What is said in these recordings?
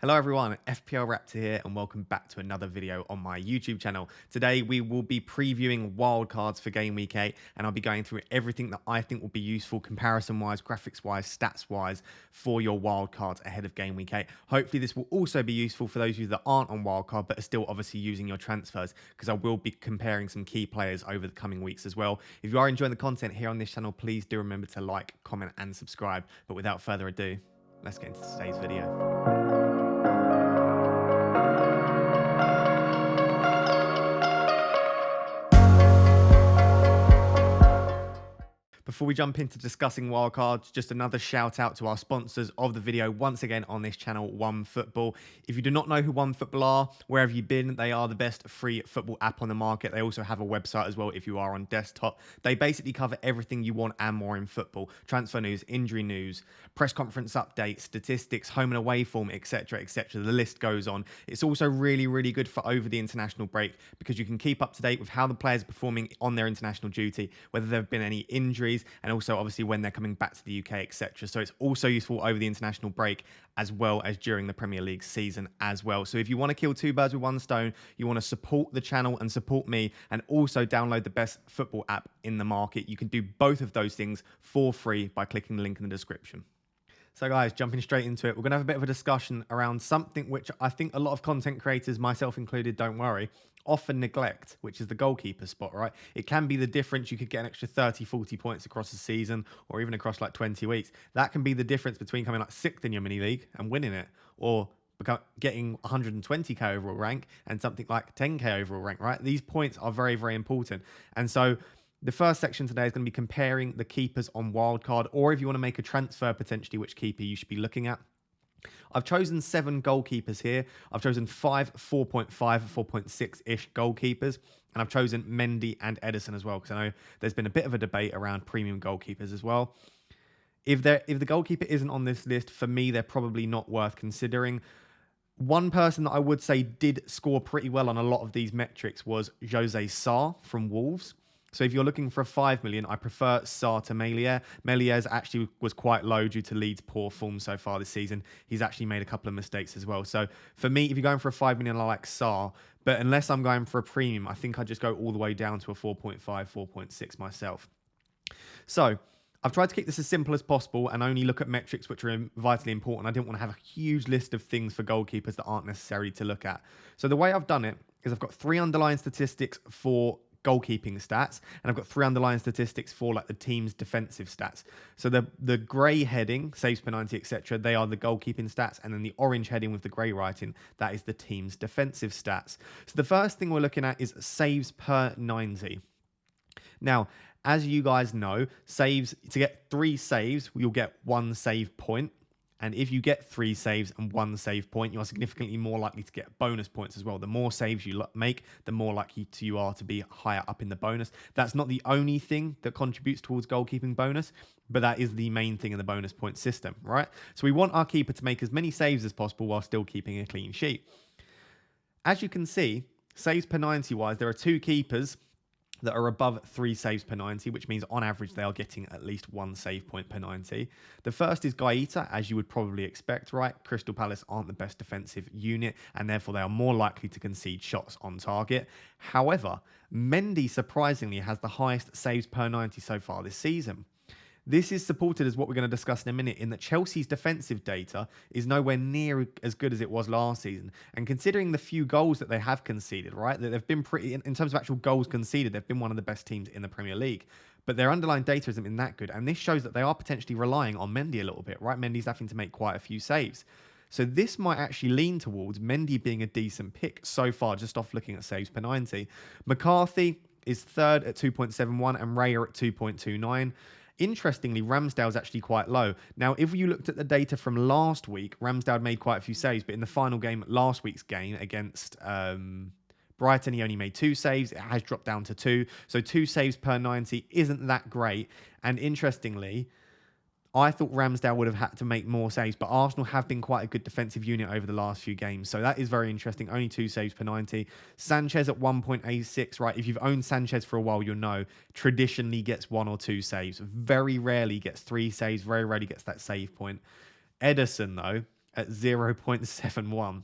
Hello everyone, FPL Raptor here and welcome back to another video on my YouTube channel. Today we will be previewing wildcards for Game Week 8 and I'll be going through everything that I think will be useful comparison-wise, graphics-wise, stats-wise for your wildcards ahead of Game Week 8. Hopefully this will also be useful for those of you that aren't on wildcard but are still obviously using your transfers, because I will be comparing some key players over the coming weeks as well. If you are enjoying the content here on this channel, please do remember to like, comment and subscribe. But without further ado, let's get into today's video. Before we jump into discussing wildcards, just another shout out to our sponsors of the video once again on this channel, OneFootball. If you do not know who OneFootball are, wherever you've been, they are the best free football app on the market. They also have a website as well if you are on desktop. They basically cover everything you want and more in football. Transfer news, injury news, press conference updates, statistics, home and away form, etc, etc. The list goes on. It's also really, really good for over the international break because you can keep up to date with how the players are performing on their international duty, whether there have been any injuries, and also obviously when they're coming back to the UK, etc. So it's also useful over the international break as well as during the Premier League season as well. So if you want to kill two birds with one stone, you want to support the channel and support me and also download the best football app in the market, you can do both of those things for free by clicking the link in the description. So guys, jumping straight into it, we're going to have a bit of a discussion around something which I think a lot of content creators, myself included, don't worry, often neglect, which is the goalkeeper spot, right? It can be the difference. You could get an extra 30, 40 points across the season or even across like 20 weeks. That can be the difference between coming like 6th in your mini league and winning it, or getting 120k overall rank and something like 10k overall rank, right? These points are very, very important. And so the first section today is going to be comparing the keepers on wildcard, or if you want to make a transfer potentially, which keeper you should be looking at. I've chosen 7 goalkeepers here. I've chosen 5 4.5, 4.6-ish goalkeepers. And I've chosen Mendy and Ederson as well, because I know there's been a bit of a debate around premium goalkeepers as well. If the goalkeeper isn't on this list, for me, they're probably not worth considering. One person that I would say did score pretty well on a lot of these metrics was Jose Sarr from Wolves. So if you're looking for a 5 million, I prefer Sarr to Melier. Melier's actually was quite low due to Leeds' poor form so far this season. He's actually made a couple of mistakes as well. So for me, if you're going for a 5 million, I like Sarr. But unless I'm going for a premium, I think I'd just go all the way down to a 4.5, 4.6 myself. So I've tried to keep this as simple as possible and only look at metrics which are vitally important. I didn't want to have a huge list of things for goalkeepers that aren't necessary to look at. So the way I've done it is I've got 3 underlying statistics for goalkeeping stats, and I've got 3 underlying statistics for like the team's defensive stats. So the grey heading, saves per 90, etc., they are the goalkeeping stats, and then the orange heading with the grey writing, that is the team's defensive stats. So the first thing we're looking at is saves per 90. Now, as you guys know, saves, to get 3 saves, you'll get 1 save point. And if you get 3 saves and 1 save point, you are significantly more likely to get bonus points as well. The more saves you make, the more likely you are to be higher up in the bonus. That's not the only thing that contributes towards goalkeeping bonus, but that is the main thing in the bonus point system, right? So we want our keeper to make as many saves as possible while still keeping a clean sheet. As you can see, saves per 90 wise, there are 2 keepers that are above 3 saves per 90, which means on average they are getting at least 1 save point per 90. The first is Gaeta, as you would probably expect, right? Crystal Palace aren't the best defensive unit, and therefore they are more likely to concede shots on target. However, Mendy surprisingly has the highest saves per 90 so far this season. This is supported as what we're going to discuss in a minute, in that Chelsea's defensive data is nowhere near as good as it was last season. And considering the few goals that they have conceded, right, that they've been pretty, in terms of actual goals conceded, they've been one of the best teams in the Premier League. But their underlying data hasn't been that good. And this shows that they are potentially relying on Mendy a little bit, right? Mendy's having to make quite a few saves. So this might actually lean towards Mendy being a decent pick so far, just off looking at saves per 90. McCarthy is 3rd at 2.71 and Raya at 2.29. Interestingly, Ramsdale's actually quite low. Now, if you looked at the data from last week, Ramsdale made quite a few saves, but in the final game, last week's game against Brighton, he only made 2 saves. It has dropped down to 2. So 2 saves per 90 isn't that great. And interestingly, I thought Ramsdale would have had to make more saves, but Arsenal have been quite a good defensive unit over the last few games. So that is very interesting. Only 2 saves per 90. Sanchez at 1.86, right? If you've owned Sanchez for a while, you'll know traditionally gets 1 or 2 saves. Very rarely gets 3 saves. Very rarely gets that save point. Ederson, though, at 0.71.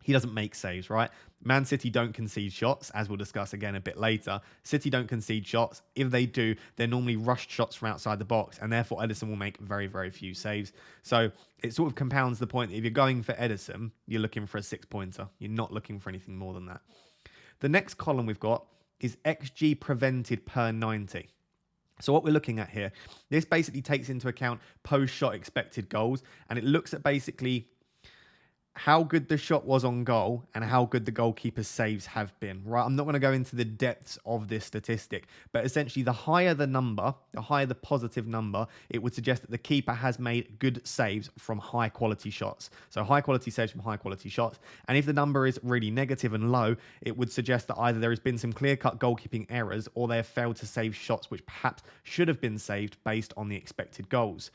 He doesn't make saves, right? Man City don't concede shots, as we'll discuss again a bit later. City don't concede shots. If they do, they're normally rushed shots from outside the box, and therefore Ederson will make very, very few saves. So it sort of compounds the point that if you're going for Ederson, you're looking for a 6-pointer. You're not looking for anything more than that. The next column we've got is XG prevented per 90. So what we're looking at here, this basically takes into account post-shot expected goals, and it looks at basically how good the shot was on goal and how good the goalkeeper's saves have been, right? I'm not going to go into the depths of this statistic, but essentially the higher the number, the higher the positive number, it would suggest that the keeper has made good saves from high quality shots. So high quality saves from high quality shots. And if the number is really negative and low, it would suggest that either there has been some clear-cut goalkeeping errors or they have failed to save shots which perhaps should have been saved based on the expected goals.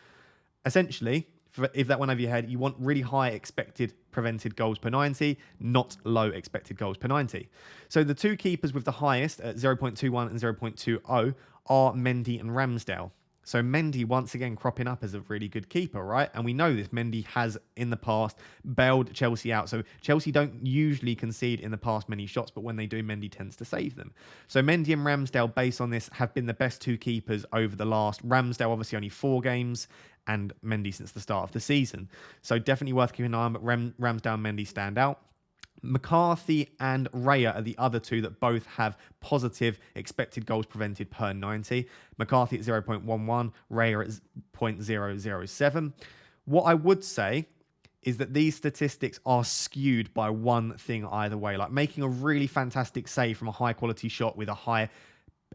Essentially, if that went over your head, you want really high expected prevented goals per 90, not low expected goals per 90. So the two keepers with the highest at 0.21 and 0.20 are Mendy and Ramsdale. So Mendy once again cropping up as a really good keeper, right? And we know this. Mendy has in the past bailed Chelsea out. So Chelsea don't usually concede in the past many shots, but when they do, Mendy tends to save them. So Mendy and Ramsdale, based on this, have been the best two keepers over the last. Ramsdale obviously only 4 games, and Mendy since the start of the season. So definitely worth keeping an eye on, but Ramsdale and Mendy stand out. McCarthy and Raya are the other two that both have positive expected goals prevented per 90. McCarthy at 0.11, Raya at 0.007. What I would say is that these statistics are skewed by one thing either way, like making a really fantastic save from a high quality shot with a high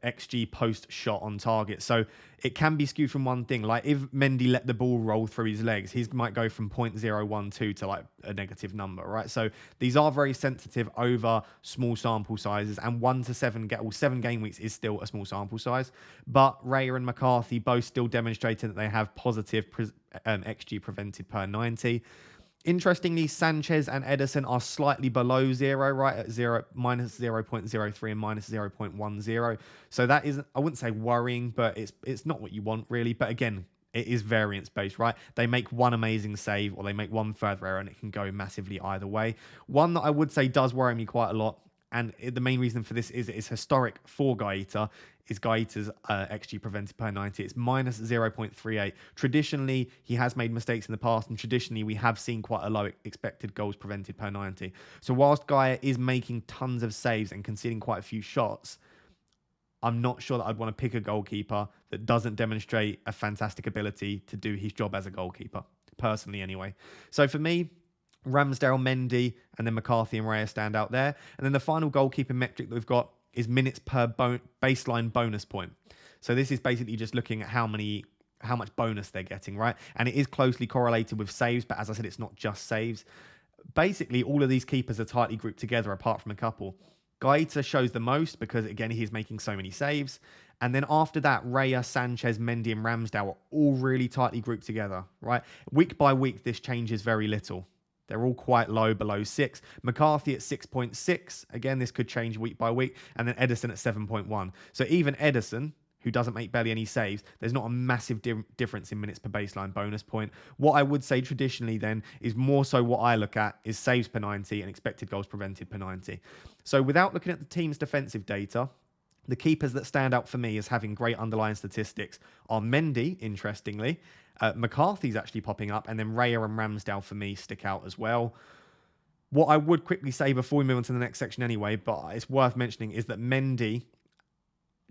XG post shot on target. So it can be skewed from one thing. Like if Mendy let the ball roll through his legs, he might go from 0.012 to like a negative number, right? So these are very sensitive over small sample sizes, and 1 to 7 7 game weeks is still a small sample size. But Raya and McCarthy both still demonstrating that they have positive XG prevented per 90. Interestingly, Sanchez and Ederson are slightly below 0, right, at minus 0.03 and minus 0.10. So that isn't, I wouldn't say worrying, but it's not what you want really. But again, it is variance based, right? They make one amazing save or they make one further error, and it can go massively either way. One that I would say does worry me quite a lot, and the main reason for this is it's historic for Gaeta, is Gaeta's XG prevented per 90. It's minus 0.38. Traditionally, he has made mistakes in the past, and traditionally, we have seen quite a low expected goals prevented per 90. So whilst Gaia is making tons of saves and conceding quite a few shots, I'm not sure that I'd want to pick a goalkeeper that doesn't demonstrate a fantastic ability to do his job as a goalkeeper, personally anyway. So for me, Ramsdale, Mendy, and then McCarthy and Raya stand out there. And then the final goalkeeper metric that we've got is minutes per baseline bonus point. So this is basically just looking at how much bonus they're getting, right? And it is closely correlated with saves, but as I said, it's not just saves. Basically, all of these keepers are tightly grouped together apart from a couple. Gaeta shows the most because, again, he's making so many saves. And then after that, Raya, Sanchez, Mendy, and Ramsdale are all really tightly grouped together, right? Week by week, this changes very little. They're all quite low, below 6. McCarthy at 6.6. Again, this could change week by week. And then Ederson at 7.1. So even Ederson, who doesn't make barely any saves, there's not a massive difference in minutes per baseline bonus point. What I would say traditionally then is more so what I look at is saves per 90 and expected goals prevented per 90. So without looking at the team's defensive data, the keepers that stand out for me as having great underlying statistics are Mendy, interestingly. McCarthy's actually popping up, and then Raya and Ramsdale for me stick out as well. What I would quickly say before we move on to the next section anyway, but it's worth mentioning, is that Mendy,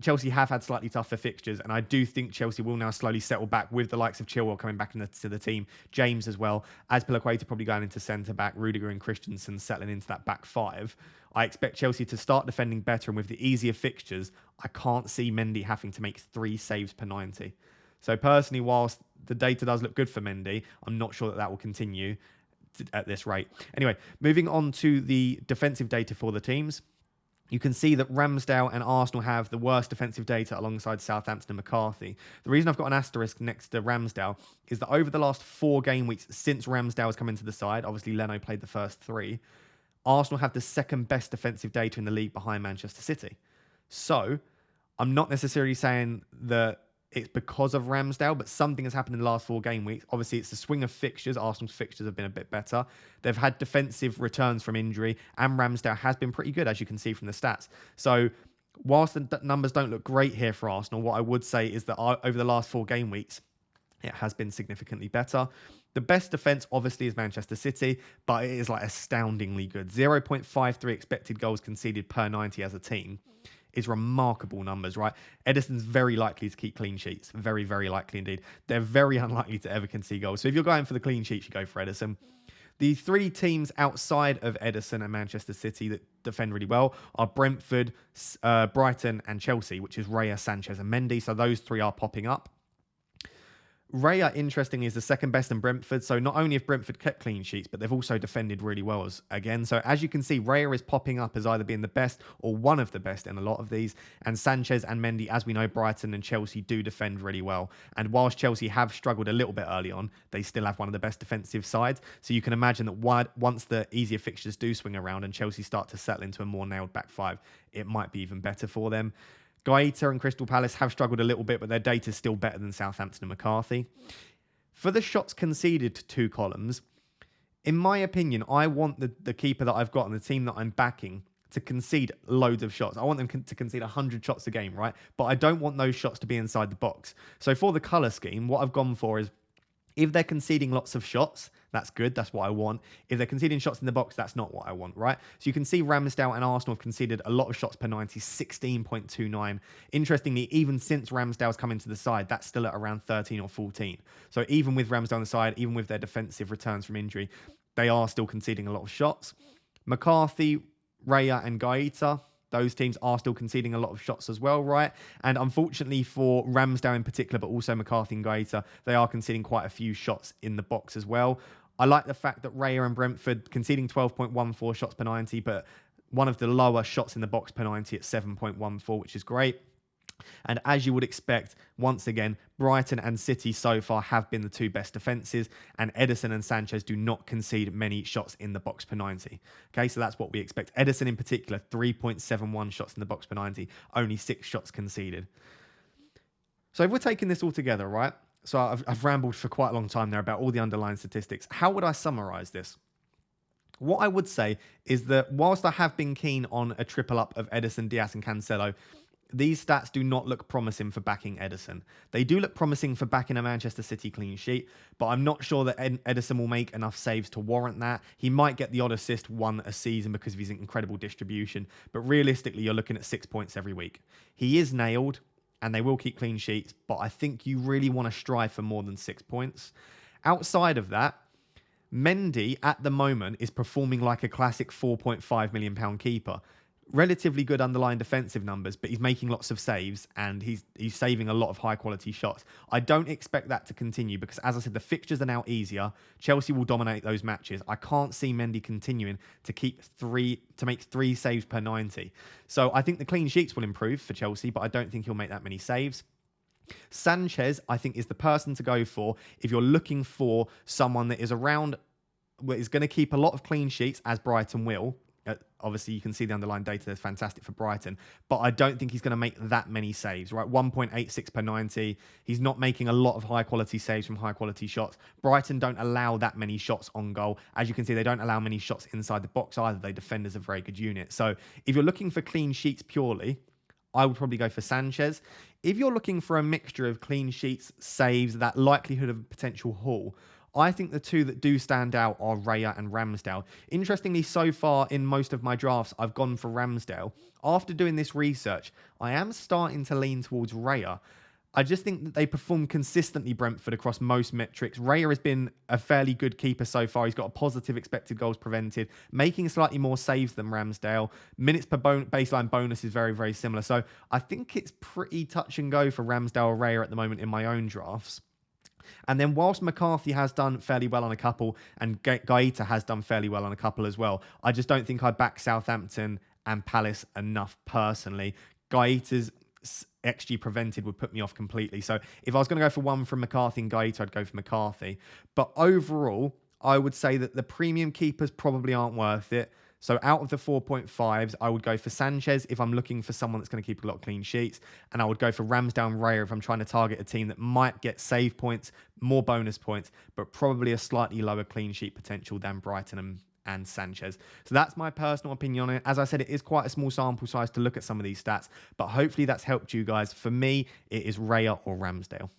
Chelsea have had slightly tougher fixtures, and I do think Chelsea will now slowly settle back with the likes of Chilwell coming back into the team, James as well, Azpilicueta probably going into centre-back, Rudiger and Christensen settling into that back 5. I expect Chelsea to start defending better, and with the easier fixtures, I can't see Mendy having to make 3 saves per 90. So personally, whilst the data does look good for Mendy, I'm not sure that will continue at this rate. Anyway, moving on to the defensive data for the teams. You can see that Ramsdale and Arsenal have the worst defensive data alongside Southampton and McCarthy. The reason I've got an asterisk next to Ramsdale is that over the last 4 game weeks since Ramsdale has come into the side, obviously Leno played the first 3, Arsenal have the second best defensive data in the league behind Manchester City. So I'm not necessarily saying that it's because of Ramsdale, but something has happened in the last 4 game weeks. Obviously, it's the swing of fixtures. Arsenal's fixtures have been a bit better. They've had defensive returns from injury, and Ramsdale has been pretty good, as you can see from the stats. So whilst the numbers don't look great here for Arsenal, what I would say is that over the last 4 game weeks, it has been significantly better. The best defense, obviously, is Manchester City, but it is like astoundingly good. 0.53 expected goals conceded per 90 as a team is remarkable numbers, right? Ederson's very likely to keep clean sheets. Very, very likely indeed. They're very unlikely to ever concede goals. So if you're going for the clean sheets, you go for Ederson. The 3 teams outside of Ederson and Manchester City that defend really well are Brentford, Brighton and Chelsea, which is Raya, Sanchez and Mendy. So those 3 are popping up. Raya, interestingly, is the second best in Brentford. So not only have Brentford kept clean sheets, but they've also defended really well again. So as you can see, Raya is popping up as either being the best or one of the best in a lot of these. And Sanchez and Mendy, as we know, Brighton and Chelsea do defend really well. And whilst Chelsea have struggled a little bit early on, they still have one of the best defensive sides. So you can imagine that once the easier fixtures do swing around and Chelsea start to settle into a more nailed back 5, it might be even better for them. Gaeta and Crystal Palace have struggled a little bit, but their data is still better than Southampton and McCarthy. For the shots conceded to 2 columns, in my opinion, I want the keeper that I've got and the team that I'm backing to concede loads of shots. I want them to concede 100 shots a game, right? But I don't want those shots to be inside the box. So for the colour scheme, what I've gone for is if they're conceding lots of shots, that's good. That's what I want. If they're conceding shots in the box, that's not what I want, right? So you can see Ramsdale and Arsenal have conceded a lot of shots per 90, 16.29. Interestingly, even since Ramsdale's come into the side, that's still at around 13 or 14. So even with Ramsdale on the side, even with their defensive returns from injury, they are still conceding a lot of shots. McCarthy, Raya and Gaeta, those teams are still conceding a lot of shots as well, right? And unfortunately for Ramsdale in particular, but also McCarthy and Gaeta, they are conceding quite a few shots in the box as well. I like the fact that Raya and Brentford conceding 12.14 shots per 90, but one of the lower shots in the box per 90 at 7.14, which is great. And as you would expect, once again, Brighton and City so far have been the 2 best defences, and Ederson and Sanchez do not concede many shots in the box per 90. Okay, so that's what we expect. Ederson in particular, 3.71 shots in the box per 90, only 6 shots conceded. So if we're taking this all together, right? So I've rambled for quite a long time there about all the underlying statistics. How would I summarise this? What I would say is that whilst I have been keen on a triple up of Ederson, Diaz and Cancelo, these stats do not look promising for backing Ederson. They do look promising for backing a Manchester City clean sheet, but I'm not sure that Ederson will make enough saves to warrant that. He might get the odd assist one a season because of his incredible distribution, but realistically, you're looking at 6 points every week. He is nailed, and they will keep clean sheets, but I think you really want to strive for more than 6 points. Outside of that, Mendy at the moment is performing like a classic £4.5 million keeper. Relatively good underlying defensive numbers, but he's making lots of saves and he's saving a lot of high quality shots. I don't expect that to continue because, as I said, the fixtures are now easier. Chelsea will dominate those matches. I can't see Mendy continuing to make 3 saves per 90. So I think the clean sheets will improve for Chelsea, but I don't think he'll make that many saves. Sanchez, I think, is the person to go for if you're looking for someone that is around, is going to keep a lot of clean sheets, as Brighton will. Obviously, you can see the underlying data is fantastic for Brighton, but I don't think he's going to make that many saves, right? 1.86 per 90. He's not making a lot of high-quality saves from high-quality shots. Brighton don't allow that many shots on goal. As you can see, they don't allow many shots inside the box either. They defend as a very good unit. So if you're looking for clean sheets purely, I would probably go for Sanchez. If you're looking for a mixture of clean sheets, saves, that likelihood of a potential haul, I think the 2 that do stand out are Raya and Ramsdale. Interestingly, so far in most of my drafts, I've gone for Ramsdale. After doing this research, I am starting to lean towards Raya. I just think that they perform consistently, Brentford, across most metrics. Raya has been a fairly good keeper so far. He's got a positive expected goals prevented, making slightly more saves than Ramsdale. Minutes per baseline bonus is very, very similar. So I think it's pretty touch and go for Ramsdale or Raya at the moment in my own drafts. And then whilst McCarthy has done fairly well on a couple and Gaeta has done fairly well on a couple as well, I just don't think I back Southampton and Palace enough personally. Gaeta's XG prevented would put me off completely. So if I was going to go for one from McCarthy and Gaeta, I'd go for McCarthy. But overall, I would say that the premium keepers probably aren't worth it. So out of the 4.5s, I would go for Sanchez if I'm looking for someone that's going to keep a lot of clean sheets. And I would go for Ramsdale and Raya if I'm trying to target a team that might get save points, more bonus points, but probably a slightly lower clean sheet potential than Brighton and Sanchez. So that's my personal opinion on it. As I said, it is quite a small sample size to look at some of these stats, but hopefully that's helped you guys. For me, it is Raya or Ramsdale.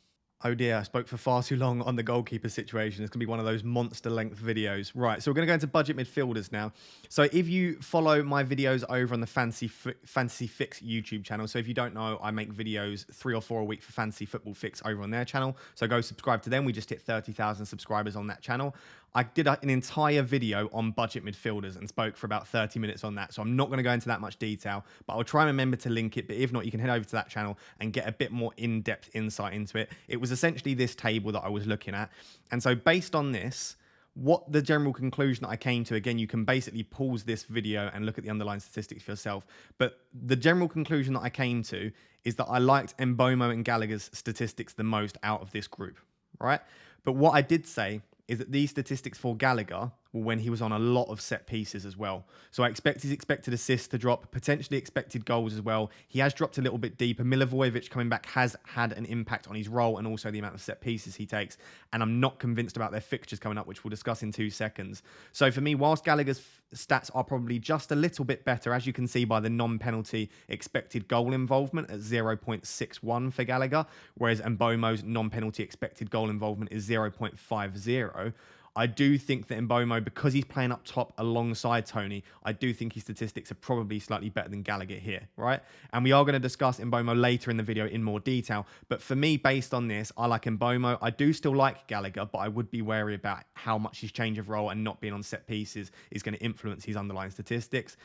Oh dear, I spoke for far too long on the goalkeeper situation. It's going to be one of those monster length videos. Right, so we're going to go into budget midfielders now. So if you follow my videos over on the Fantasy Fix YouTube channel, so if you don't know, I make videos 3 or 4 a week for Fantasy Football Fix over on their channel. So go subscribe to them. We just hit 30,000 subscribers on that channel. I did an entire video on budget midfielders and spoke for about 30 minutes on that. So I'm not going to go into that much detail, but I'll try and remember to link it. But if not, you can head over to that channel and get a bit more in-depth insight into it. It was essentially this table that I was looking at. And so based on this, what the general conclusion that I came to, again, you can basically pause this video and look at the underlying statistics for yourself. But the general conclusion that I came to is that I liked Mbeumo and Gallagher's statistics the most out of this group, right? But what I did say is that these statistics for Gallagher were when he was on a lot of set pieces as well. So I expect his expected assists to drop, potentially expected goals as well. He has dropped a little bit deeper. Milivojevic coming back has had an impact on his role and also the amount of set pieces he takes. And I'm not convinced about their fixtures coming up, which we'll discuss in 2 seconds. So for me, whilst Gallagher's stats are probably just a little bit better, as you can see by the non-penalty expected goal involvement at 0.61 for Gallagher, whereas Mbeumo's non-penalty expected goal involvement is 0.50. I do think that Mbeumo, because he's playing up top alongside Toney, I do think his statistics are probably slightly better than Gallagher here, right? And we are going to discuss Mbeumo later in the video in more detail. But for me, based on this, I like Mbeumo. I do still like Gallagher, but I would be wary about how much his change of role and not being on set pieces is going to influence his underlying statistics.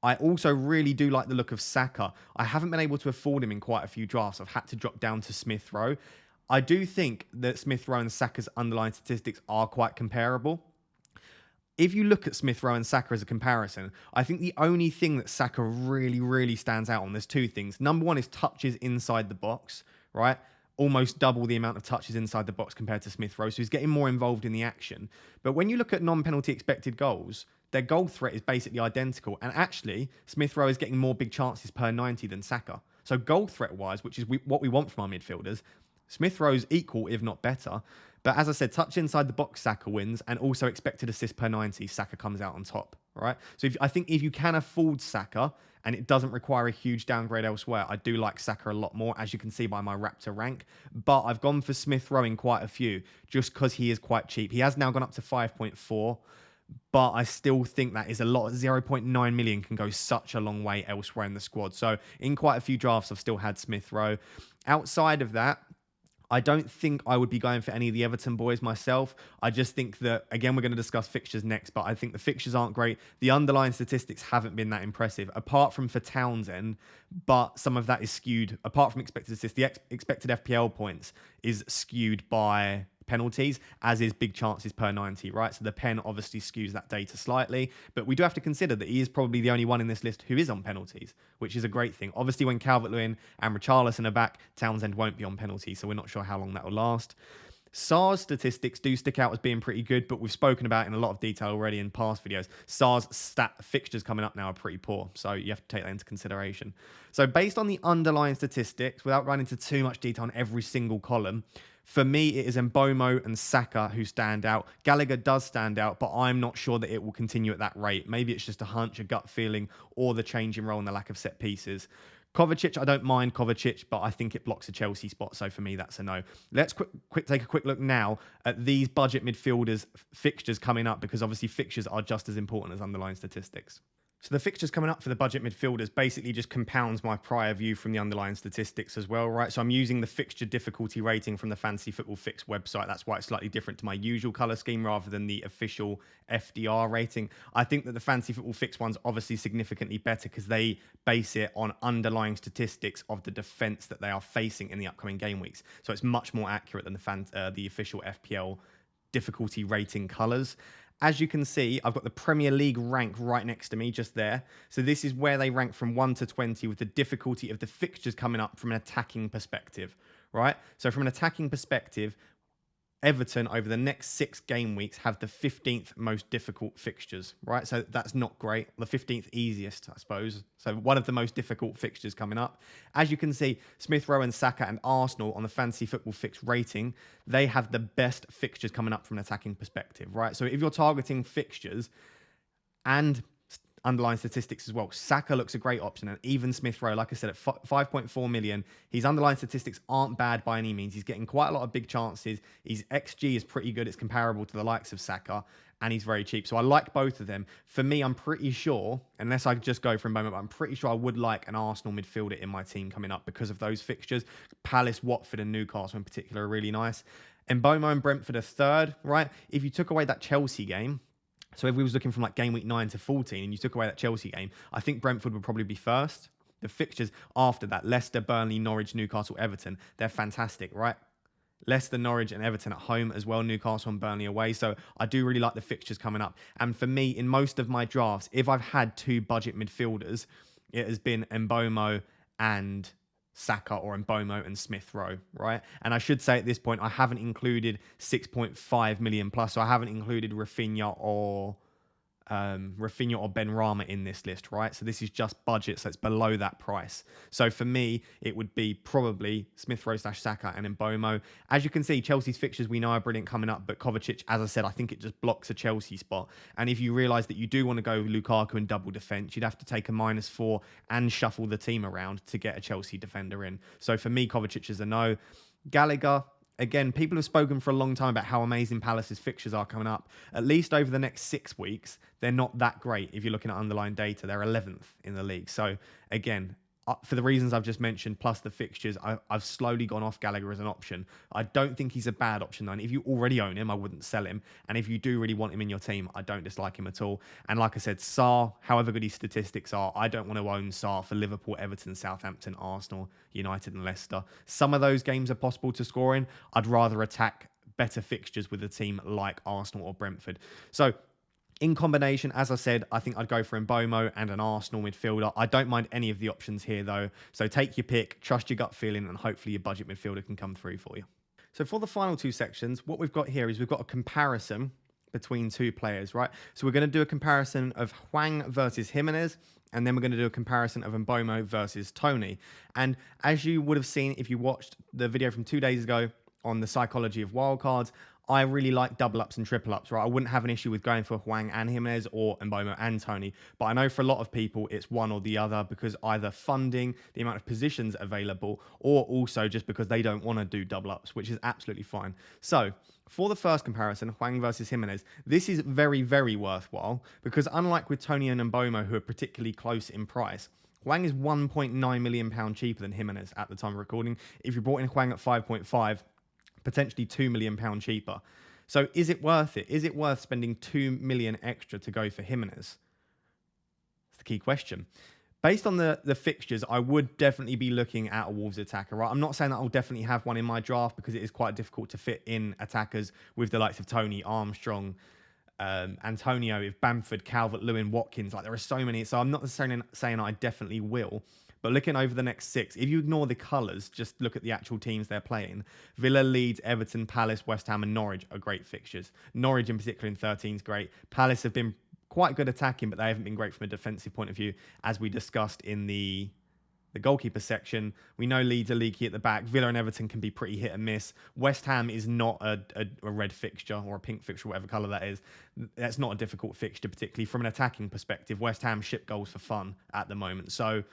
I also really do like the look of Saka. I haven't been able to afford him in quite a few drafts. I've had to drop down to Smith Rowe. I do think that Smith Rowe and Saka's underlying statistics are quite comparable. If you look at Smith Rowe and Saka as a comparison, I think the only thing that Saka really stands out on, there's 2 things. Number 1 is touches inside the box, right? Almost double the amount of touches inside the box compared to Smith Rowe. So he's getting more involved in the action. But when you look at non-penalty expected goals, their goal threat is basically identical. And actually, Smith Rowe is getting more big chances per 90 than Saka. So goal threat-wise, which is what we want from our midfielders, Smith Rowe's equal, if not better. But as I said, touch inside the box, Saka wins, and also expected assist per 90, Saka comes out on top, right? So I think if you can afford Saka, and it doesn't require a huge downgrade elsewhere, I do like Saka a lot more, as you can see by my Raptor rank. But I've gone for Smith Rowe in quite a few, just because he is quite cheap. He has now gone up to 5.4, but I still think that is a lot. 0.9 million can go such a long way elsewhere in the squad. So in quite a few drafts, I've still had Smith Rowe. Outside of that, I don't think I would be going for any of the Everton boys myself. I just think that, again, we're going to discuss fixtures next, but I think the fixtures aren't great. The underlying statistics haven't been that impressive, apart from for Townsend, but some of that is skewed. Apart from expected assists, the expected FPL points is skewed by penalties, as is big chances per 90, right? So the pen obviously skews that data slightly, but we do have to consider that he is probably the only one in this list who is on penalties, which is a great thing. Obviously, when Calvert-Lewin and Richarlison are back, Townsend won't be on penalties, so we're not sure how long that will last. Sar's statistics do stick out as being pretty good, but we've spoken about in a lot of detail already in past videos. Sar's fixtures coming up now are pretty poor, so you have to take that into consideration. So based on the underlying statistics, without running into too much detail on every single column, for me, it is Mbeumo and Saka who stand out. Gallagher does stand out, but I'm not sure that it will continue at that rate. Maybe it's just a hunch, a gut feeling, or the change in role and the lack of set pieces. Kovacic, I don't mind Kovacic, but I think it blocks a Chelsea spot, so for me, that's a no. Let's take a quick look now at these budget midfielders' fixtures coming up, because obviously fixtures are just as important as underlying statistics. So the fixtures coming up for the budget midfielders basically just compounds my prior view from the underlying statistics as well, right? So I'm using the fixture difficulty rating from the Fantasy Football Fix website. That's why it's slightly different to my usual colour scheme rather than the official FDR rating. I think that the Fantasy Football Fix one's obviously significantly better because they base it on underlying statistics of the defence that they are facing in the upcoming game weeks. So it's much more accurate than the official FPL difficulty rating colours. As you can see, I've got the Premier League rank right next to me, just there. So this is where they rank from 1 to 20 with the difficulty of the fixtures coming up from an attacking perspective, right? So from an attacking perspective, Everton over the next 6 game weeks have the 15th most difficult fixtures, right? So that's not great. The 15th easiest, I suppose. So one of the most difficult fixtures coming up. As you can see, Smith Rowe and Saka and Arsenal on the Fantasy Football Fix rating, they have the best fixtures coming up from an attacking perspective, right? So if you're targeting fixtures and underlying statistics as well, Saka looks a great option, and even Smith Rowe, like I said, at 5.4 million, his underlying statistics aren't bad by any means. He's getting quite a lot of big chances. His XG is pretty good. It's comparable to the likes of Saka, and he's very cheap. So I like both of them. For me, I'm pretty sure, unless I just go for a moment, but I'm pretty sure I would like an Arsenal midfielder in my team coming up because of those fixtures. Palace, Watford, and Newcastle in particular are really nice. Mbeumo and Brentford are third, right? If you took away that Chelsea game, so if we was looking from like game week 9 to 14 and you took away that Chelsea game, I think Brentford would probably be first. The fixtures after that, Leicester, Burnley, Norwich, Newcastle, Everton, they're fantastic, right? Leicester, Norwich and Everton at home as well, Newcastle and Burnley away. So I do really like the fixtures coming up. And for me, in most of my drafts, if I've had 2 budget midfielders, it has been Mbeumo and Saka, or Mbeumo and Smith Rowe, right? And I should say at this point, I haven't included 6.5 million plus, so I haven't included Rafinha or Benrahma in this list, right? So this is just budget, so it's below that price. So for me, it would be probably Smith Rowe / Saka and Mbeumo. As you can see, Chelsea's fixtures we know are brilliant coming up, but Kovacic, as I said, I think it just blocks a Chelsea spot. And if you realise that you do want to go Lukaku and double defence, you'd have to take a -4 and shuffle the team around to get a Chelsea defender in. So for me, Kovacic is a no. Gallagher, again, people have spoken for a long time about how amazing Palace's fixtures are coming up. At least over the next 6 weeks, they're not that great. If you're looking at underlying data, they're 11th in the league. So again, for the reasons I've just mentioned, plus the fixtures, I've slowly gone off Gallagher as an option. I don't think he's a bad option, though. And if you already own him, I wouldn't sell him. And if you do really want him in your team, I don't dislike him at all. And like I said, Sarr, however good his statistics are, I don't want to own Sarr for Liverpool, Everton, Southampton, Arsenal, United and Leicester. Some of those games are possible to score in. I'd rather attack better fixtures with a team like Arsenal or Brentford. So in combination, as I said, I think I'd go for Mbeumo and an Arsenal midfielder. I don't mind any of the options here, though. So take your pick, trust your gut feeling, and hopefully your budget midfielder can come through for you. So for the final 2 sections, what we've got here is we've got a comparison between 2 players, right? So we're going to do a comparison of Hwang versus Jimenez, and then we're going to do a comparison of Mbeumo versus Toney. And as you would have seen if you watched the video from 2 days ago on the psychology of wildcards, I really like double ups and triple ups, right? I wouldn't have an issue with going for Hwang and Jimenez or Mbeumo and Toney. But I know for a lot of people, it's one or the other because either funding, the amount of positions available, or also just because they don't want to do double ups, which is absolutely fine. So for the first comparison, Hwang versus Jimenez, this is very, very worthwhile because unlike with Toney and Mbeumo, who are particularly close in price, Hwang is £1.9 million cheaper than Jimenez at the time of recording. If you brought in Hwang at 5.5, potentially £2 million cheaper. So is it worth it? Is it worth spending 2 million extra to go for Jimenez? That's the key question. Based on the fixtures, I would definitely be looking at a Wolves attacker, right? I'm not saying that I'll definitely have one in my draft because it is quite difficult to fit in attackers with the likes of Toney, Armstrong, Antonio, if Bamford, Calvert-Lewin, Watkins. Like there are so many. So I'm not necessarily saying I definitely will. But looking over the next 6, if you ignore the colours, just look at the actual teams they're playing. Villa, Leeds, Everton, Palace, West Ham and Norwich are great fixtures. Norwich in particular in 13 is great. Palace have been quite good attacking, but they haven't been great from a defensive point of view, as we discussed in the goalkeeper section. We know Leeds are leaky at the back. Villa and Everton can be pretty hit and miss. West Ham is not a red fixture or a pink fixture, whatever colour that is. That's not a difficult fixture, particularly from an attacking perspective. West Ham ship goals for fun at the moment. So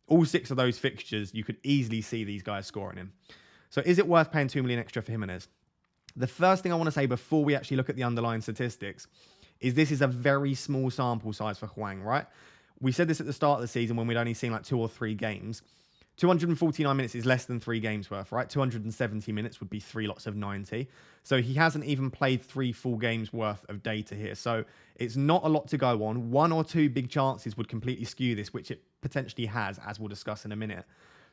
all 6 of those fixtures, you could easily see these guys scoring in. So is it worth paying 2 million extra for Jimenez? The first thing I want to say before we actually look at the underlying statistics is this is a very small sample size for Hwang, right? We said this at the start of the season when we'd only seen like 2 or 3 games. 249 minutes is less than 3 games worth, right? 270 minutes would be 3 lots of 90. So he hasn't even played 3 full games worth of data here. So it's not a lot to go on. 1 or 2 big chances would completely skew this, which it potentially has, as we'll discuss in a minute.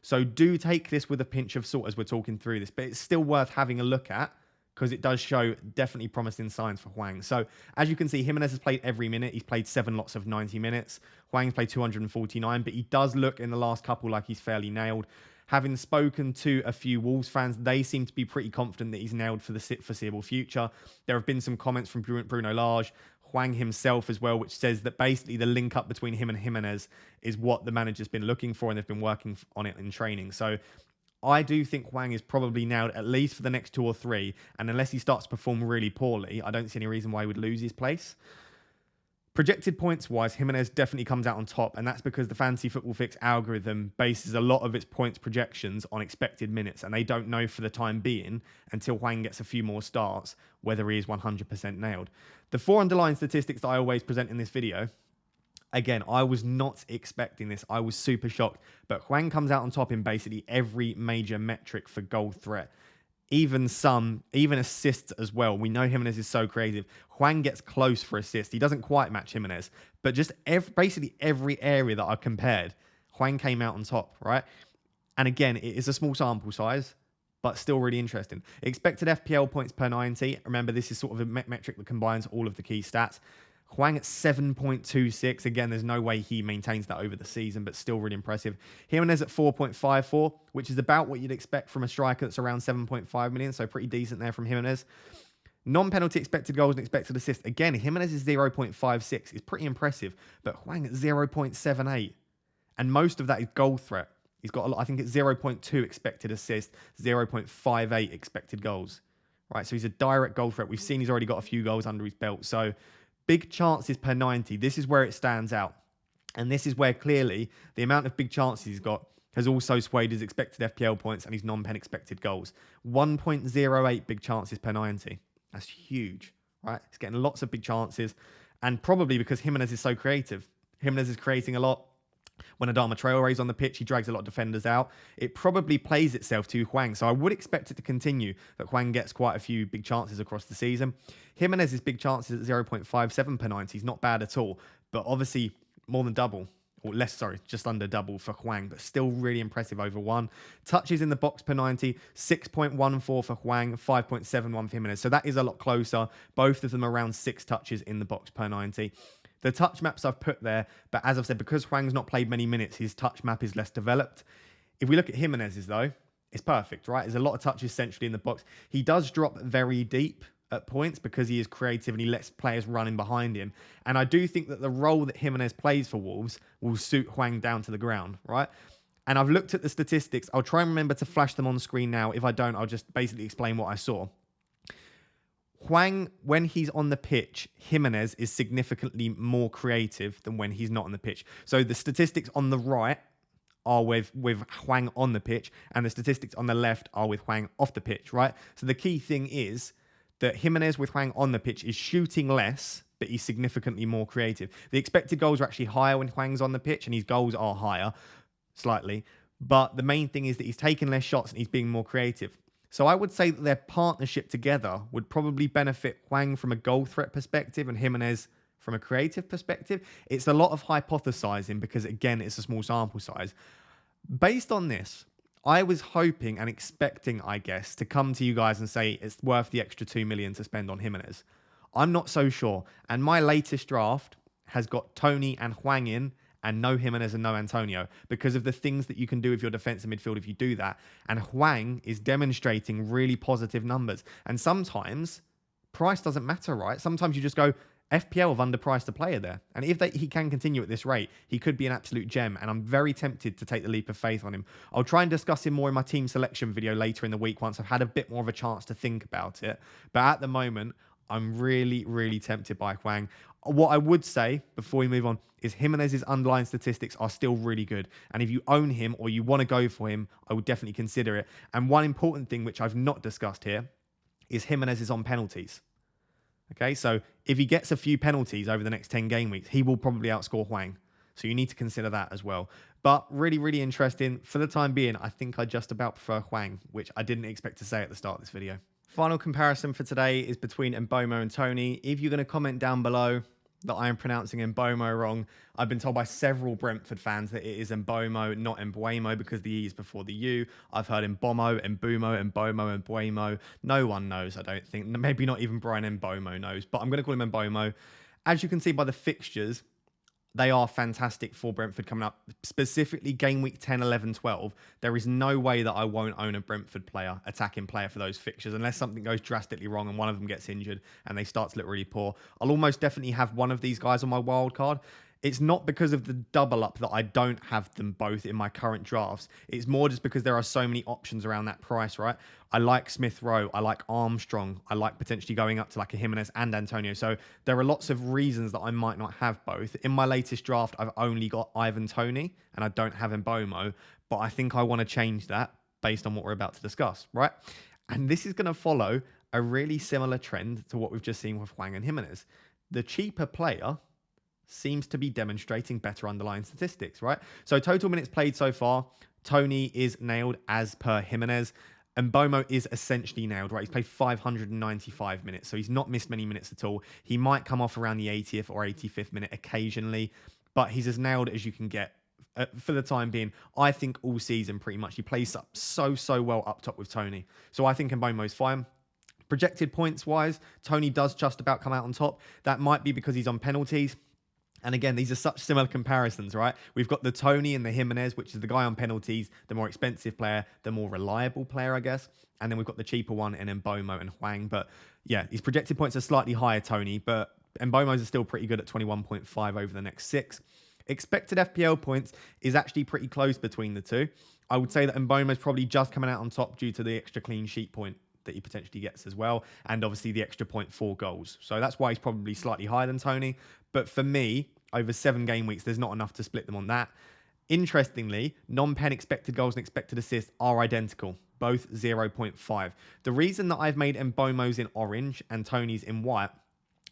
So do take this with a pinch of salt as we're talking through this, but it's still worth having a look at because it does show definitely promising signs for Hwang. So as you can see, Jimenez has played every minute. He's played 7 lots of 90 minutes. Hwang's played 249, but he does look in the last couple like he's fairly nailed. Having spoken to a few Wolves fans, they seem to be pretty confident that he's nailed for the foreseeable future. There have been some comments from Bruno Lage, Hwang himself as well, which says that basically the link up between him and Jimenez is what the manager's been looking for, and they've been working on it in training. So I do think Hwang is probably nailed at least for the next 2 or 3. And unless he starts to perform really poorly, I don't see any reason why he would lose his place. Projected points-wise, Jimenez definitely comes out on top, and that's because the Fantasy Football Fix algorithm bases a lot of its points projections on expected minutes, and they don't know for the time being, until Hwang gets a few more starts, whether he is 100% nailed. The 4 underlying statistics that I always present in this video, again, I was not expecting this. I was super shocked, but Hwang comes out on top in basically every major metric for goal threat. Even assists as well. We know Jimenez is so creative. Hwang gets close for assists. He doesn't quite match Jimenez, but just basically every area that I compared, Hwang came out on top, right? And again, it is a small sample size, but still really interesting. Expected FPL points per 90. Remember, this is sort of a metric that combines all of the key stats. Hwang at 7.26. Again, there's no way he maintains that over the season, but still really impressive. Jimenez at 4.54, which is about what you'd expect from a striker that's around 7.5 million, so pretty decent there from Jimenez. Non-penalty expected goals and expected assists. Again, Jimenez is 0.56. It's pretty impressive, but Hwang at 0.78. And most of that is goal threat. He's got, I think it's 0.2 expected assists, 0.58 expected goals. Right, so he's a direct goal threat. We've seen he's already got a few goals under his belt, so big chances per 90. This is where it stands out. And this is where clearly the amount of big chances he's got has also swayed his expected FPL points and his non-pen expected goals. 1.08 big chances per 90. That's huge, right? He's getting lots of big chances. And probably because Jimenez is so creative. Jimenez is creating a lot. When Adama Traore is on the pitch, he drags a lot of defenders out. It probably plays itself to Hwang. So I would expect it to continue, that Hwang gets quite a few big chances across the season. Jimenez's big chances at 0.57 per 90 is not bad at all. But obviously more than double. Or less, sorry, just under double for Hwang, but still really impressive over 1. Touches in the box per 90, 6.14 for Hwang, 5.71 for Jimenez. So that is a lot closer. Both of them around 6 touches in the box per 90. The touch maps I've put there, but as I've said, because Hwang's not played many minutes, his touch map is less developed. If we look at Jimenez's though, it's perfect, right? There's a lot of touches centrally in the box. He does drop very deep at points because he is creative and he lets players run in behind him. And I do think that the role that Jimenez plays for Wolves will suit Hwang down to the ground, right? And I've looked at the statistics. I'll try and remember to flash them on screen now. If I don't, I'll just basically explain what I saw. Hwang, when he's on the pitch, Jimenez is significantly more creative than when he's not on the pitch. So the statistics on the right are with Hwang on the pitch, and the statistics on the left are with Hwang off the pitch, right? So the key thing is that Jimenez with Hwang on the pitch is shooting less, but he's significantly more creative. The expected goals are actually higher when Hwang's on the pitch, and his goals are higher, slightly. But the main thing is that he's taking less shots and he's being more creative. So I would say that their partnership together would probably benefit Hwang from a goal threat perspective and Jimenez from a creative perspective. It's a lot of hypothesizing because, again, it's a small sample size. Based on this, I was hoping and expecting, I guess, to come to you guys and say it's worth the extra 2 million to spend on Jimenez. I'm not so sure. And my latest draft has got Toney and Hwang in, and no Jimenez and no Antonio, because of the things that you can do with your defensive midfield if you do that. And Hwang is demonstrating really positive numbers. And sometimes price doesn't matter, right? Sometimes you just go, FPL have underpriced a player there. And if he can continue at this rate, he could be an absolute gem. And I'm very tempted to take the leap of faith on him. I'll try and discuss him more in my team selection video later in the week once I've had a bit more of a chance to think about it. But at the moment, I'm really, really tempted by Hwang. What I would say before we move on is Jimenez's underlying statistics are still really good. And if you own him or you want to go for him, I would definitely consider it. And one important thing which I've not discussed here is Jimenez is on penalties. Okay, so if he gets a few penalties over the next 10 game weeks, he will probably outscore Hwang. So you need to consider that as well. But really, really interesting. For the time being, I think I just about prefer Hwang, which I didn't expect to say at the start of this video. Final comparison for today is between Mbeumo and Toney. If you're going to comment down below that I am pronouncing Mbeumo wrong, I've been told by several Brentford fans that it is Mbeumo, not Mbeumo, because the E is before the U. I've heard Mbeumo, Mbeumo. No one knows, I don't think. Maybe not even Brian Mbeumo knows, but I'm going to call him Mbeumo. As you can see by the fixtures, they are fantastic for Brentford coming up, specifically game week 10, 11, 12. There is no way that I won't own a Brentford player, attacking player for those fixtures, unless something goes drastically wrong and one of them gets injured and they start to look really poor. I'll almost definitely have one of these guys on my wild card. It's not because of the double up that I don't have them both in my current drafts. It's more just because there are so many options around that price, right? I like Smith Rowe. I like Armstrong. I like potentially going up to like a Jimenez and Antonio. So there are lots of reasons that I might not have both. In my latest draft, I've only got Ivan Toney and I don't have Mbeumo, but I think I want to change that based on what we're about to discuss, right? And this is going to follow a really similar trend to what we've just seen with Hwang and Jimenez. The cheaper player seems to be demonstrating better underlying statistics, right? So total minutes played so far, Toney is nailed as per Jimenez. And Mbeumo is essentially nailed, right? He's played 595 minutes, so he's not missed many minutes at all. He might come off around the 80th or 85th minute occasionally, but he's as nailed as you can get for the time being. I think all season pretty much. He plays up so well up top with Toney. So I think Mbeumo's fine. Projected points wise, Toney does just about come out on top. That might be because he's on penalties. And again, these are such similar comparisons, right? We've got the Toney and the Jimenez, which is the guy on penalties, the more expensive player, the more reliable player, I guess. And then we've got the cheaper one in Mbeumo and Hwang. But yeah, his projected points are slightly higher, Toney, but Mbeumo's are still pretty good at 21.5 over the next 6. Expected FPL points is actually pretty close between the two. I would say that Mbeumo's probably just coming out on top due to the extra clean sheet point that he potentially gets as well, and obviously the extra 0.4 goals. So that's why he's probably slightly higher than Toney. But for me, over 7 game weeks, there's not enough to split them on that. Interestingly, non-pen expected goals and expected assists are identical, both 0.5. The reason that I've made Mbeumo's in orange and Toney's in white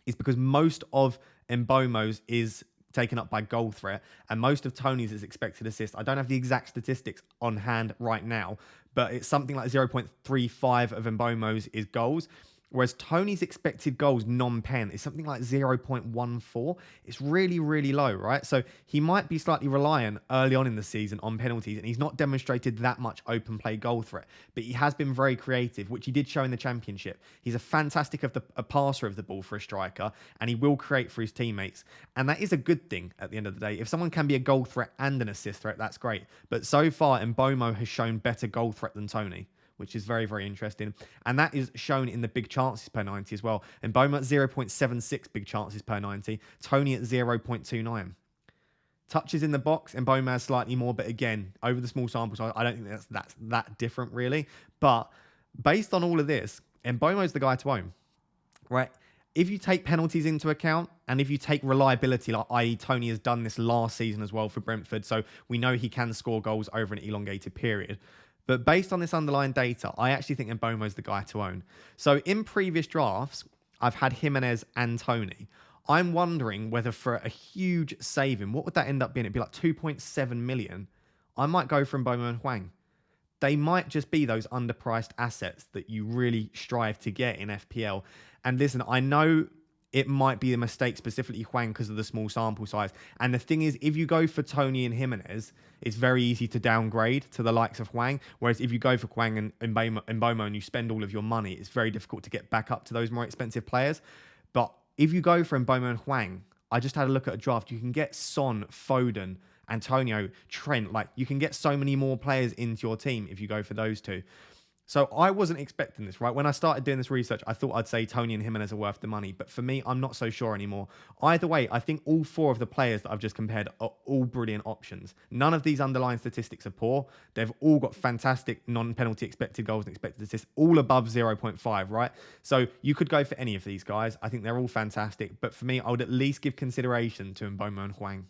is because most of Mbeumo's is taken up by goal threat, and most of Toney's is expected assist. I don't have the exact statistics on hand right now, but it's something like 0.35 of Mbeumo's is goals, whereas Toney's expected goals non-pen is something like 0.14. It's really low, right? So he might be slightly reliant early on in the season on penalties, and he's not demonstrated that much open play goal threat, but he has been very creative, which he did show in the Championship. He's a fantastic a passer of the ball for a striker, and he will create for his teammates. And that is a good thing at the end of the day. If someone can be a goal threat and an assist threat, that's great. But so far, Mbeumo has shown better goal threat than Toney, which is very interesting. And that is shown in the big chances per 90 as well. And Mbeumo at 0.76 big chances per 90. Toney at 0.29. Touches in the box, and Mbeumo has slightly more. But again, over the small sample size, I don't think that's that different really. But based on all of this, Mbeumo's the guy to own, right? If you take penalties into account, and if you take reliability, like i.e. Toney has done this last season as well for Brentford, so we know he can score goals over an elongated period. But based on this underlying data, I actually think Mbeumo's the guy to own. So in previous drafts, I've had Jimenez and Toney. I'm wondering whether for a huge saving, what would that end up being? It'd be like 2.7 million. I might go for Mbeumo and Hwang. They might just be those underpriced assets that you really strive to get in FPL. And listen, I know it might be a mistake, specifically Hwang, because of the small sample size. And the thing is, if you go for Toney and Jimenez, it's very easy to downgrade to the likes of Hwang. Whereas if you go for Hwang and Mbeumo and you spend all of your money, it's very difficult to get back up to those more expensive players. But if you go for Mbeumo and Hwang, I just had a look at a draft. You can get Son, Foden, Antonio, Trent. Like, you can get so many more players into your team if you go for those two. So I wasn't expecting this, right? When I started doing this research, I thought I'd say Toney and Jimenez are worth the money. But for me, I'm not so sure anymore. Either way, I think all 4 of the players that I've just compared are all brilliant options. None of these underlying statistics are poor. They've all got fantastic non-penalty expected goals and expected assists, all above 0.5, right? So you could go for any of these guys. I think they're all fantastic. But for me, I would at least give consideration to Mbeumo and Hwang.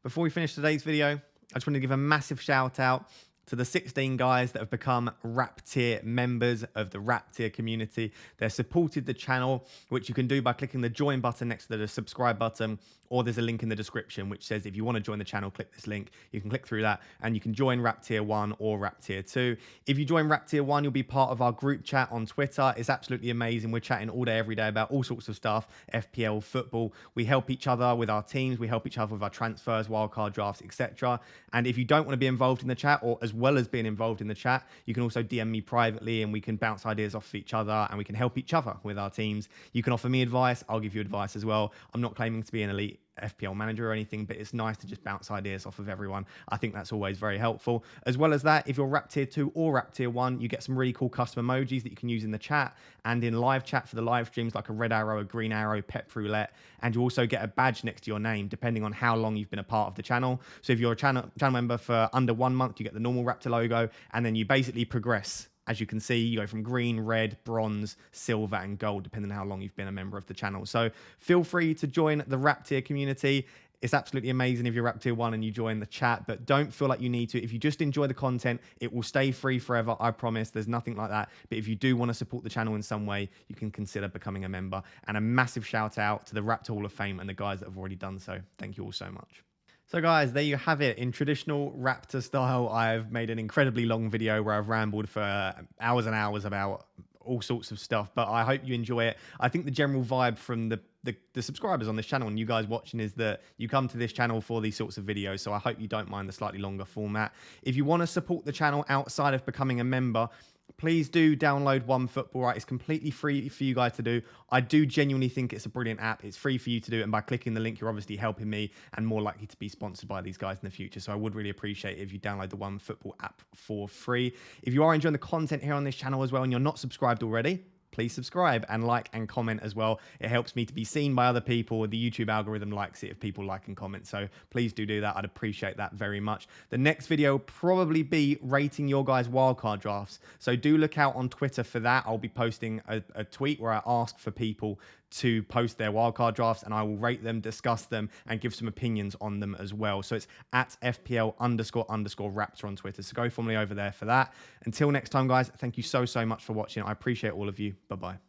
Before we finish today's video, I just want to give a massive shout out to the 16 guys that have become Raptor members of the Raptor community. They've supported the channel, which you can do by clicking the join button next to the subscribe button, or there's a link in the description which says if you want to join the channel, click this link. You can click through that and you can join Raptor 1 or Raptor 2. If you join Raptor 1, you'll be part of our group chat on Twitter. It's absolutely amazing. We're chatting all day, every day about all sorts of stuff, FPL, football. We help each other with our teams. We help each other with our transfers, wildcard drafts, etc. And if you don't want to be involved in the chat, or as well as being involved in the chat, you can also DM me privately and we can bounce ideas off of each other and we can help each other with our teams. You can offer me advice. I'll give you advice as well. I'm not claiming to be an elite FPL manager or anything, but it's nice to just bounce ideas off of everyone. I think that's always very helpful. As well as that, if you're Rap Tier 2 or Rap Tier 1, you get some really cool custom emojis that you can use in the chat and in live chat for the live streams, like a red arrow, a green arrow, pep roulette. And you also get a badge next to your name, depending on how long you've been a part of the channel. So if you're a channel member for under 1 month, you get the normal Raptor logo, and then you basically progress. As you can see, you go from green, red, bronze, silver, and gold, depending on how long you've been a member of the channel. So feel free to join the Rap Tier community. It's absolutely amazing if you're Rap Tier 1 and you join the chat, but don't feel like you need to. If you just enjoy the content, it will stay free forever, I promise. There's nothing like that. But if you do want to support the channel in some way, you can consider becoming a member. And a massive shout out to the Raptor Hall of Fame and the guys that have already done so. Thank you all so much. So guys, there you have it. In traditional Raptor style, I've made an incredibly long video where I've rambled for hours and hours about all sorts of stuff, but I hope you enjoy it. I think the general vibe from the subscribers on this channel and you guys watching is that you come to this channel for these sorts of videos, so I hope you don't mind the slightly longer format. If you want to support the channel outside of becoming a member, please do download OneFootball, right? It's completely free for you guys to do. I do genuinely think it's a brilliant app. It's free for you to do, and by clicking the link, you're obviously helping me and more likely to be sponsored by these guys in the future. So I would really appreciate it if you download the OneFootball app for free. If you are enjoying the content here on this channel as well and you're not subscribed already, please subscribe and like and comment as well. It helps me to be seen by other people. The YouTube algorithm likes it if people like and comment. So please do that. I'd appreciate that very much. The next video will probably be rating your guys' wildcard drafts. So do look out on Twitter for that. I'll be posting a tweet where I ask for people to post their wildcard drafts and I will rate them, discuss them, and give some opinions on them as well. So it's at FPL__Raptor on Twitter. So go follow me over there for that. Until next time, guys, thank you so much for watching. I appreciate all of you. Bye-bye.